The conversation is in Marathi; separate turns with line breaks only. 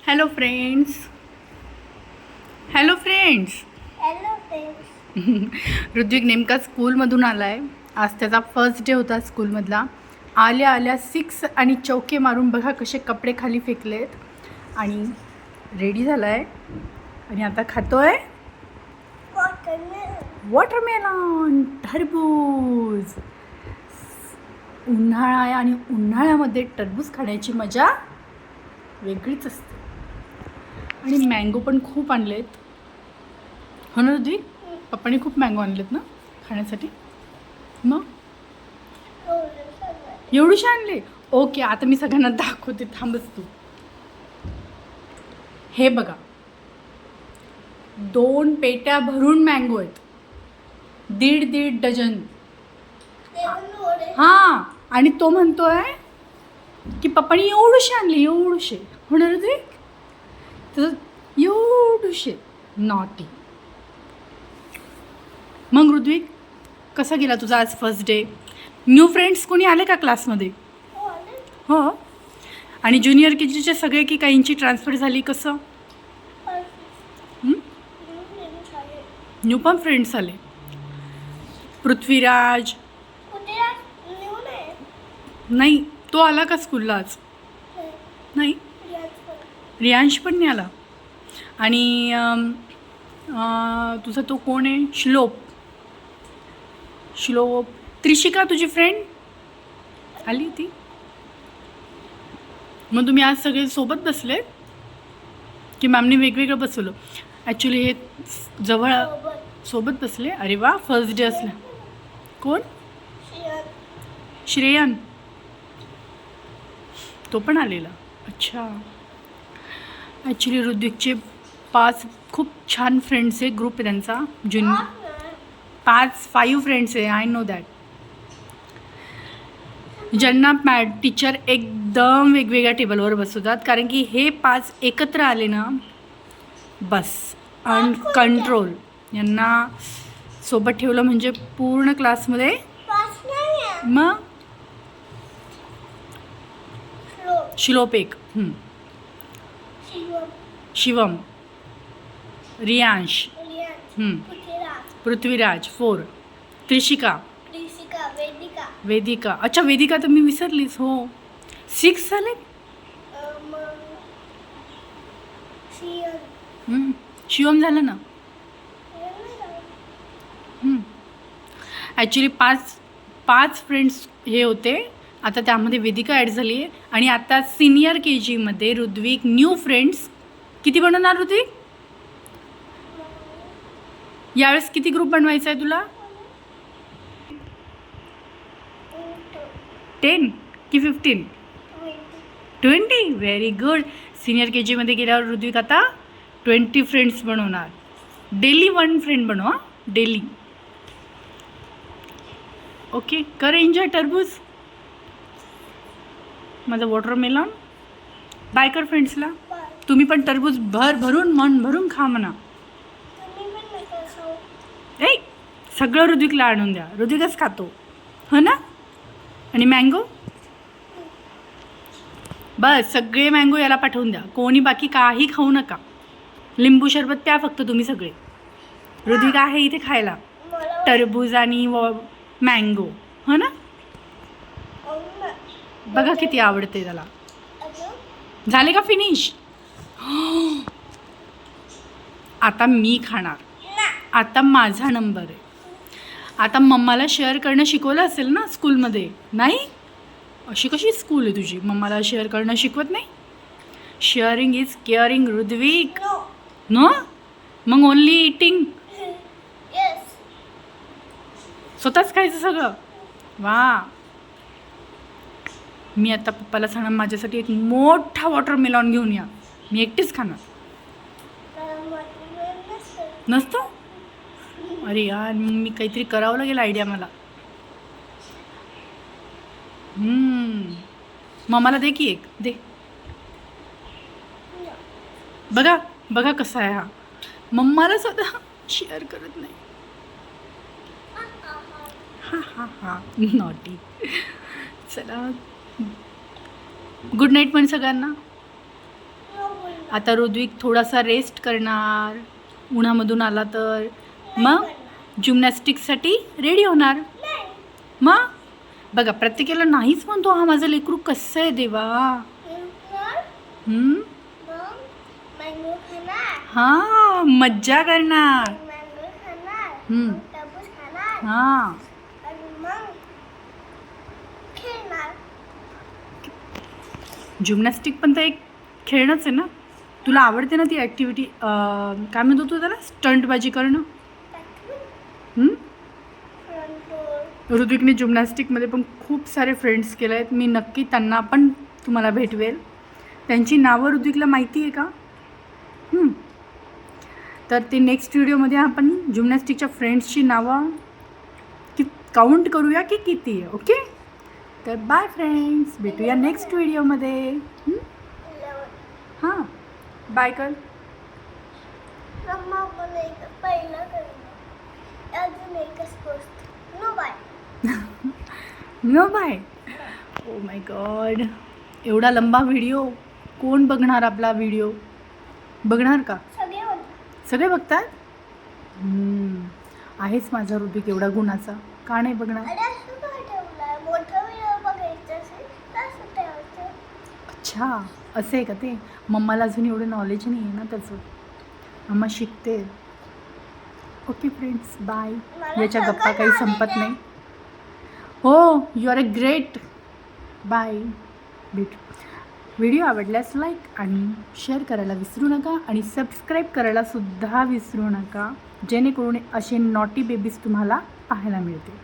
Hello friends. Hello friends.
Hello friends.
Ritvik नेमका स्कूलमधून आला आहे. आज त्याचा फर्स्ट डे होता स्कूलमधला. आल्या आल्या 6 आणि चौके मारून बघा कसे कपडे खाली फेकलेत आणि रेडी झाला आहे आणि आता खातोय वॉटरमेलन, टरबूज. उन्हाळा आहे आणि उन्हाळ्यामध्ये टरबूज खाण्याची मजा वेगळीच असते. आणि मँगो पण खूप आणलेत, हो ना ऋत्विक? पप्पाने खूप मँगो आणलेत ना खाण्यासाठी. मग एवढीशे आणले? ओके, आता मी सगळ्यांना दाखवते, थांबच तू. हे बघा, 2 पेट्या भरून मँगो आहेत, 1.5 डझन. हां, आणि तो म्हणतोय की पप्पाने एवढूशे आणले, एवढूशे. होणार ते तर एवढूशे. नॉटी. मग ऋत्विक, कसा गेला तुझा आज फर्स्ट डे? न्यू फ्रेंड्स कोणी आले का क्लासमध्ये? हो. आणि ज्युनियर के जीचे सगळे की काहींची ट्रान्सफर झाली, कसं? न्यू पण फ्रेंड्स आले. पृथ्वीराज नाही, तो आला का स्कूलला आज? नाही. रियांश पण नाही आला. आणि तुझा तो कोण आहे? श्लोप. त्रिशिका तुझी फ्रेंड आली होती. मग तुम्ही आज सगळे सोबत बसले की मॅमने वेगवेगळं बसवलं? ॲक्च्युली हे जवळ सोबत बसले. अरे वा, फर्स्ट डे असला. कोण? श्रेयन. तो पण आलेला. अच्छा. ॲक्च्युली ऋत्विकचे 5 खूप छान फ्रेंड्स आहे, ग्रुप आहे त्यांचा. 5 फ्रेंड्स आहे. I know that. ज्यांना टीचर एकदम वेगवेगळ्या टेबलवर बसवतात, कारण की हे 5 एकत्र आले ना बस कंट्रोल. यांना सोबत ठेवलं म्हणजे पूर्ण क्लासमध्ये. मग श्लोप एक, शिवम, रियांश, पृथ्वीराज 4, त्रिशिका, वेदिका. अच्छा, वेदिका तर मी विसरलीच. हो, 6 झाले. शिवम झालं ना. ॲक्च्युली 5 फ्रेंड्स हे होते. आता त्यामध्ये वेदिका ॲड झाली आहे. आणि आता सिनियर के जीमध्ये ऋत्विक न्यू फ्रेंड्स किती बनवणार? ऋत्विक, यावेळेस किती ग्रुप बनवायचा आहे तुला? 10 की 15? 20. Very good. सिनियर के जीमध्ये गेल्यावर ऋत्विक आता 20 फ्रेंड्स बनवणार. डेली 1 फ्रेंड बनवा, डेली. ओके, कर एन्जॉय टरबूज. माझं वॉटरमेलन. बाय कर फ्रेंड्सला. तुम्ही पण टरबूज भरून मन भरून खा म्हणा. ए, सगळं ऋत्विकला आणून द्या, ऋत्विकच खातो, हो ना? आणि मँगो बस, सगळे मँगो याला पाठवून द्या. कोणी बाकी काही खाऊ नका. लिंबू सरबत प्या फक्त तुम्ही सगळे. ऋत्विक आहे इथे खायला टरबूज आणि मँगो, हो ना? बघा किती आवडते त्याला. झाले का फिनिश? आता मी खाणार. आता माझा नंबर आहे. आता मम्माला शेअर करणं शिकवलं असेल ना स्कूलमध्ये? नाही? अशी कशी स्कूल आहे तुझी? मम्माला शेअर करणं शिकवत नाही? Sharing is caring Ritvik. No? मग ओनली इटिंग? स्वतःच खायचं सगळं? वा. मी आता पप्पाला सांगणार माझ्यासाठी एक मोठा वॉटरमेलन घेऊन या. मी एकटीच खाणार. नसतो? अरे यार, मी काहीतरी करावं लागेल आयडिया मला. मम्माला दे की एक दे. बघा कसा आहे हा. मम्माला स्वतः शेअर करत नाही. हा नॉटी. चला, गुड नाईट पण सगळ्यांना. आता ऋत्विक थोडासा रेस्ट करणार, उन्हामधून आला तर मग जिमनॅस्टिक्ससाठी रेडी होणार.
नाही.
मग बघा प्रत्येकाला नाहीच म्हणतो हा माझं लेकरू कसं आहे देवा.
मग मँगो खाणार.
हां मज्जा करणार.
मँगो खाणार.
हम्म.
मग टरबूज खाणार.
हां
आणि मग खेळणार.
जिमनॅस्टिक पण तर एक खेळणंच आहे ना. तुला आवडते ना ती ॲक्टिव्हिटी, काय म्हणतो तू त्याला, स्टंटबाजी करणं. हं? ऋत्विकने जिमनॅस्टिकमध्ये पण खूप सारे फ्रेंड्स केले आहेत. मी नक्की त्यांना पण तुम्हाला भेटवेल. त्यांची नावं ऋत्विकला माहिती आहे का? तर ते नेक्स्ट व्हिडिओमध्ये आपण जिमनॅस्टिकच्या फ्रेंड्सची नावं काउंट करूया की किती आहे. ओके, तर बाय फ्रेंड्स, भेटूया नेक्स्ट व्हिडिओमध्ये. हां बाय कर.
मम्मा मला एक पहिला करू. अजून एकच गोष्ट. No bye.
No bye. Oh my God, एवढा लंबा व्हिडिओ कोण बघणार? आपला व्हिडिओ बघणार का?
सगळे होते.
सगळे बघतात. आहेच माझा ऋत्विक एवढा गुणाचा, का नाही बघणार?
अरे असं काय ठेवलंय? मोठा व्हिडिओ बघायचा असेल तर असं ठेवायचं.
अच्छा असं आहे का ते? मम्माला अजून एवढं नॉलेज नाही आहे ना त्याचं, मम्मा शिकते. Okay friends, bye.
मला
याच्या
सगळं
गप्पा काही
knowledge
संपत
आहे.
नाही. हो, you are a great. Bye. भेट. व्हिडिओ आवडल्यास लाईक आणि शेअर करायला विसरू नका आणि सबस्क्राईब करायला सुद्धा विसरू नका, जेणेकरून असे नॉटी बेबीज तुम्हाला पाहायला मिळतील.